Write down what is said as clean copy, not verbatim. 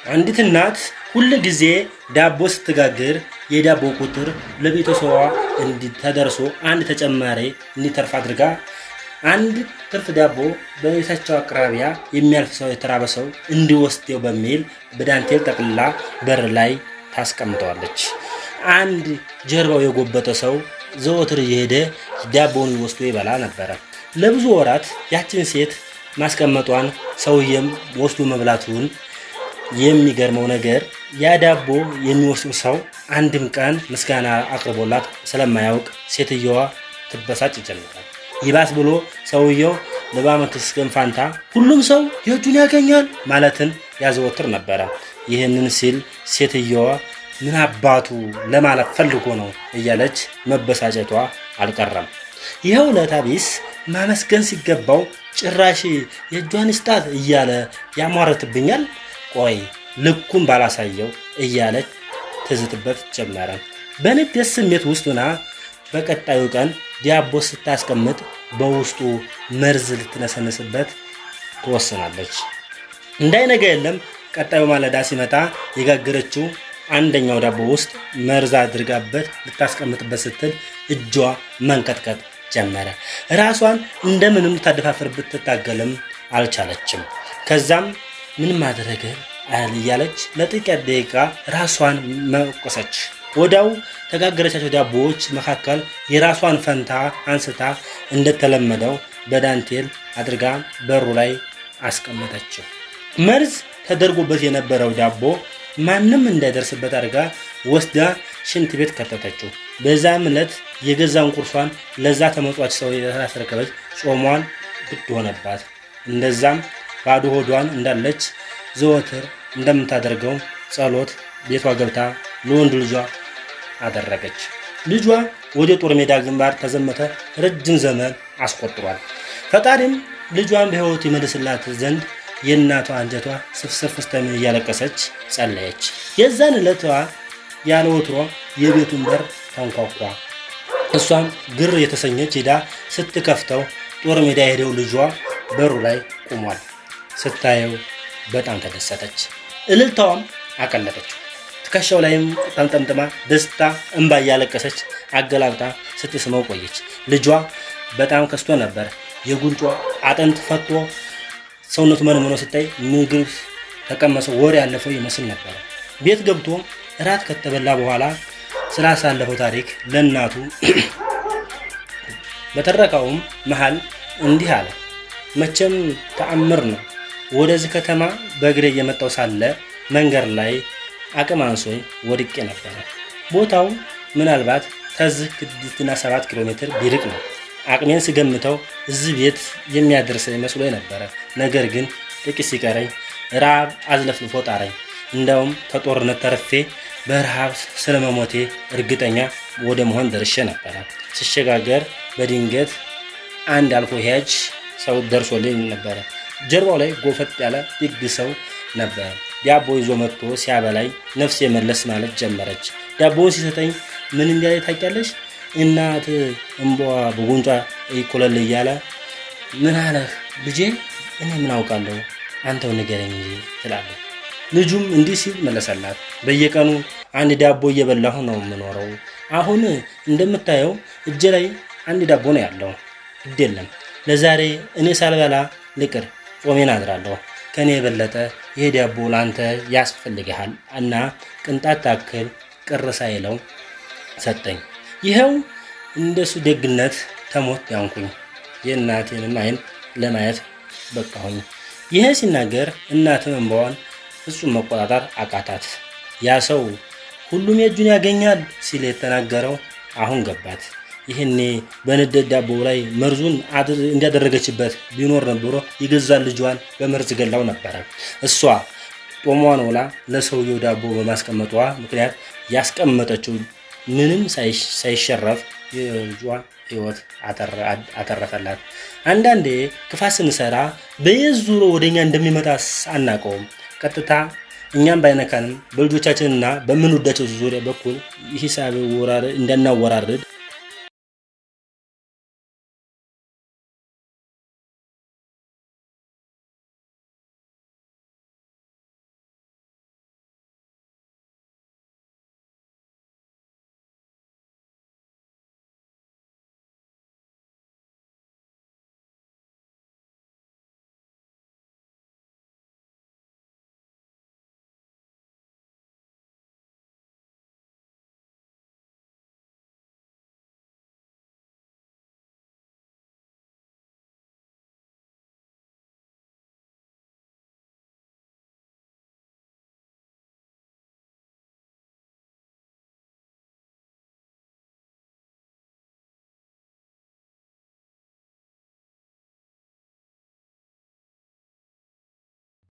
አንዲት እናት ሁሉ ጊዜ ዳቦ ስትጋግር የዳቦ ቁጥር ለቤተሰቧ እንዲተደርሶ አንድ ተጨማሪ እንዲተርፍ አድርጋ አንድ ትርፍ ዳቦ በቤታቸው አቅራቢያ የሚያልፍ ሰው የተራበ ሰው እንዲወስደው በሚል በዳንቴል ጠቅልላ በር ላይ ታስቀምጠዋለች። አንድ ጀርባው የጎበጠ ሰው ዘወትር እየሄደ ዳቦውን ወስዶ ይበላ ነበር። ለብዙ ወራት ያችን ሴት ማስቀመጧን ሰውየም ወስዶ መብላቱን የሚገርመው ነገር ያ ዳቦ የሚወስድ ሰው አንድም ቀን ምስጋና አቅርቦላት ስለማያውቅ ሴትየዋ ትበሳጭ ጀመረ። ይባስ ብሎ ሰውየው ለባመክስከም ፋንታ ሁሉም ሰው የእጁን ያገኛል ማለትን ያዘወትር ነበር። ይህንን ሲል ሴትየዋ ምን አባቱ ለማለት ፈልጎ ነው እያለች መበሳጨቷ አልቀረም። ይሄው ለታቢስ ማመስገን ሲገባው ጭራሽ የእጇን ስጣት እያለ ያሟረትብኛል። ቆይ ልኩን ባላሳየው እያለች ትዝትበት ጀመረ። በንዴት ስሜት ውስጥ ሆና በቀጣዩ ቀን ዳቦ ስታስቀምጥ በውስጡ መርዝ ልትነሰንስበት ትወስናለች። እንዳይነጋ የለም ቀጣዩ ማለዳ ሲመጣ የጋገረችው አንደኛው ዳቦ ውስጥ መርዝ አድርጋበት ልታስቀምጥበት ስትል እጇ መንቀጥቀጥ ጀመረ። ራሷን እንደምንም ልታደፋፍርበት ትታገልም አልቻለችም። ከዛም ምን ማድረግ እያለች ለጥቂት ደቂቃ ራሷን መቆሰች። ወዳው ተጋገረቻቸው ዳቦዎች መካከል የራሷን ፈንታ አንስታ እንደተለመደው በዳንቴል አድርጋ በሩ ላይ አስቀመጠችው። መርዝ ተደርጎበት የነበረው ዳቦ ማንም እንዳይደርስበት አድርጋ ወስዳ ሽንት ቤት ከተተችው። በዛም ዕለት የገዛውን ቁርሷን ለዛ ተመጧች ሰው ያስረከበች ጾሟን ግድ ሆነባት። እንደዛም ባዶ ሆዷን እንዳለች ዘወትር እንደምታደርገው ጸሎት ቤቷ ገብታ ለወንድ ልጇ አደረገች። ልጇ ወደ ጦር ሜዳ ግንባር ተዘመተ ረጅም ዘመን አስቆጥሯል። ፈጣሪም ልጇን በሕይወት ይመልስላት ዘንድ የእናቷ አንጀቷ ስፍስፍ ስተምን እያለቀሰች ጸለየች። የዛን ዕለት ያለ ወትሮ የቤቱን በር ተንኳኳ። እሷም ግር የተሰኘች ሄዳ ስትከፍተው ጦር ሜዳ የሄደው ልጇ በሩ ላይ ቆሟል። ስታየው በጣም ተደሰተች። እልልታዋም አቀለጠችው። ትከሻው ላይም ጠምጠምጥማ ደስታ እንባ እያለቀሰች አገላብጣ ስትስመው ቆየች። ልጇ በጣም ከስቶ ነበር። የጉንጯ አጥንት ፈቶ ሰውነቱ መንመኖ ሲታይ ምግብ ተቀመሰው ወር ያለፈው ይመስል ነበር። ቤት ገብቶ እራት ከተበላ በኋላ ስላሳለፈው ታሪክ ለእናቱ በተረካውም መሃል እንዲህ አለ። መቼም ተአምር ነው። ወደዚህ ከተማ በእግሬ እየመጣው ሳለ መንገድ ላይ አቅም አንሶኝ ወድቄ ነበር። ቦታው ምናልባት ከዚህ 6-7 ኪሎ ሜትር ቢርቅ ነው። አቅሜን ስገምተው እዚህ ቤት የሚያደርስ መስሎኝ ነበር። ነገር ግን ጥቂት ሲቀረኝ ራብ አዝለፍልፎ ጣረኝ። እንደውም ተጦርነት ተርፌ በረሃብ ስለመሞቴ እርግጠኛ ወደ መሆን ደርሼ ነበር። ሲሸጋገር በድንገት አንድ አልፎ ሄጅ ሰው ደርሶልኝ ነበር። ጀርባው ላይ ጎፈጥ ያለ ድግ ሰው ነበር። ዳቦ ይዞ መጥቶ ሲያበላይ ነፍስ የመለስ ማለት ጀመረች። ዳቦውን ሲሰጠኝ ምን እንዲያለ ታውቂያለሽ? እናት እንባዋ በጉንጯ ይቆለል እያለ ምን አለህ ልጄ? እኔ ምን አውቃለሁ አንተው ንገረኝ እንጂ ትላለች። ልጁም እንዲህ ሲል መለሰላት። በየቀኑ አንድ ዳቦ እየበላሁ ነው የምኖረው። አሁን እንደምታየው እጄ ላይ አንድ ዳቦ ነው ያለው። ግድ የለም ለዛሬ እኔ ሳልበላ ልቅር፣ ጾሜን አድራለሁ። ከኔ የበለጠ ይሄ ዳቦ ላንተ ያስፈልግሃል እና ቅንጣት ታክል ቅር ሳይለው ሰጠኝ። ይሄው እንደሱ ደግነት ተሞት ያንኩኝ። የእናቴንም አይን ለማየት በቃሁኝ። ይሄ ሲናገር እናትም እንባዋን ፍጹም መቆጣጠር አቃታት። ያ ሰው ሁሉም የእጁን ያገኛል ሲል የተናገረው አሁን ገባት። ይህኔ በንዴት ዳቦ ላይ መርዙን እንዲያደረገችበት ቢኖር ነበሮ የገዛ ልጇን በመርዝ ገላው ነበር። እሷ ጦሟን ውላ ለሰውየው ዳቦ በማስቀመጧ ምክንያት ያስቀመጠችው ምንም ሳይሸረፍ የልጇን ሕይወት አተረፈላት። አንዳንዴ ክፋት ስንሰራ በየዙሮ ወደኛ እንደሚመጣ አናውቀውም። ቀጥታ እኛም ባይነካንም በልጆቻችንና በምንወዳቸው ዙሪያ በኩል ሂሳብ እንዳናወራርድ